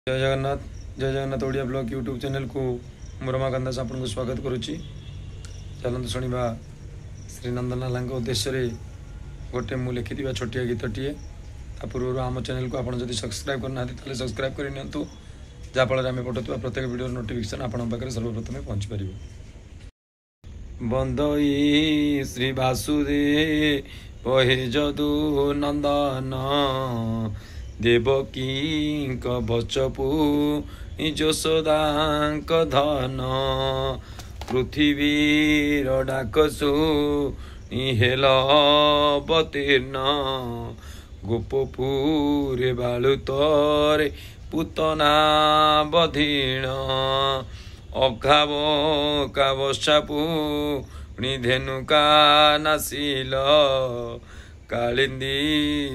जय Jagannath Odia blog YouTube channel को रमाकांत दास आपको स्वागत करुच्ची। चलते शुणा श्री नंदनलाल उद्देश्य गोटे मु लिखि छोटिया गीतटे ता पूर्व आम चैनल को आपड़ जब सब्सक्राइब करना सब्सक्राइब करनी जहाँफल आम पठाऊा प्रत्येक वीडियो नोटिफिकेशन आपण पाखे सर्वप्रथम पहुँची पार। बंदई श्री वासुदेव हे जदु नंदन देवकी बचपु यशोदांक धन पृथ्वीर डाकसु हेल अवतीर्ण गोपपुरे बालुतरे पूतना बधीण अघाव कावसापु धेनुका नासिल कालिंदी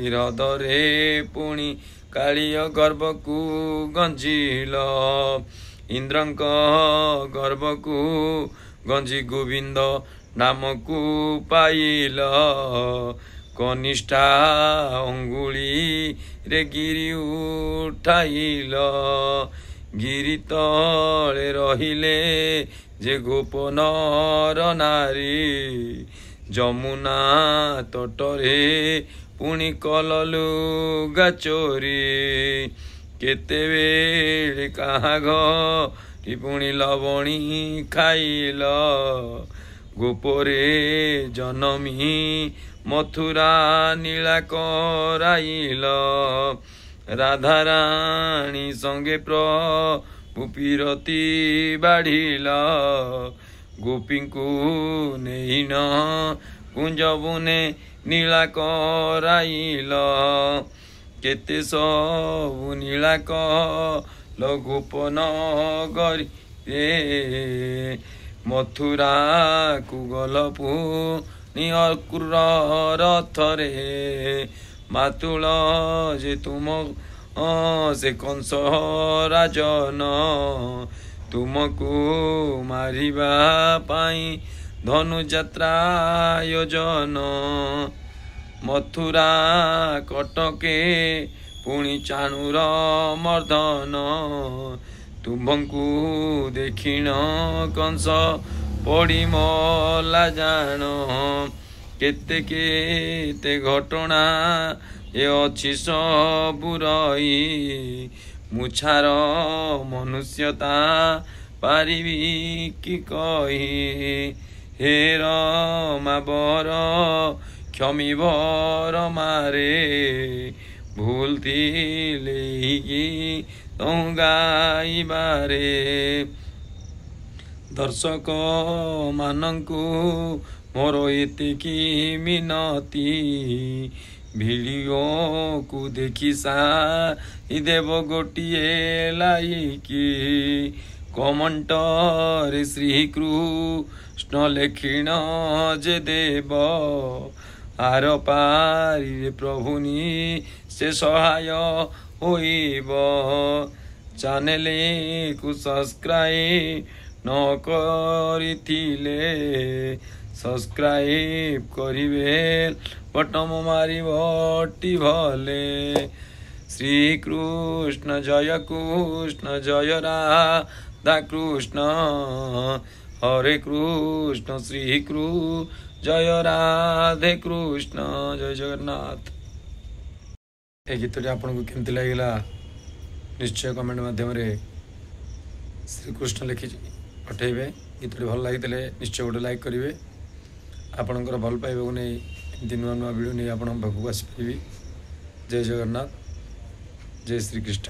हृदरे पुणी कालिय गर्भकु गंजिल इंद्रंक गर्भकु गंजी गोविंद नामकु पाइल कनिष्ठा अंगुली रे गिरी उठाइल गिरी तले रहिले जे गोपनर नारी जमुना तटरे पुणी कललु गाचोरी केते बेले कहाँ घी पुणी लवणी खाइल गोपरे जनमी मथुरा नीला कराइल राधाराणी संगे प्रभु पीरती बाढ़िल गोपी को नेहीन कुंज बुने नीला कराइल केते सबु नीला कल गोपन गरी रे मथुरा को गलपु निकुर रथ रे मातुल जे तुम से कंस राजन तुमको मारिबा पाई धनु यात्रा योजन मथुरा कटके पुणी चाणुर मर्दन तुमको देखिण कंस पड़ी मला जान केते केते घटना ए अछि सबुरई मुछार मनुष्यता पारिबी कि कही हे रमा बर क्षमी बर मारे भूल थिले गाइबारे दर्शक मानंकु मोर एतिकी मिनती भिडियो को देखी साई देव गोटिए लाइकी कमेंटर श्री कृष्ण लेखिण जे देव आर पारी प्रभुनी से सहाय होइब चैनल को सब्सक्राइब न करिथिले सब्सक्राइब करिवे बटम मारी बटी भले। श्री कृष्ण जय राधा कृष्ण हरे कृष्ण श्री कृष्ण जय राधे कृष्ण जय जगन्नाथ। ए गीतटी आपको केमती लगिला निश्चय कमेंट माध्यम श्रीकृष्ण लिखि पठेबे। गीतटी भल लगी निश्चय गोटे लाइक करेंगे। आपणकर भल पाइबा नहीं एमती नुआ नुआ वीडियो नहीं आपण पाखक आसपारि। जय जगन्नाथ जय श्री कृष्ण।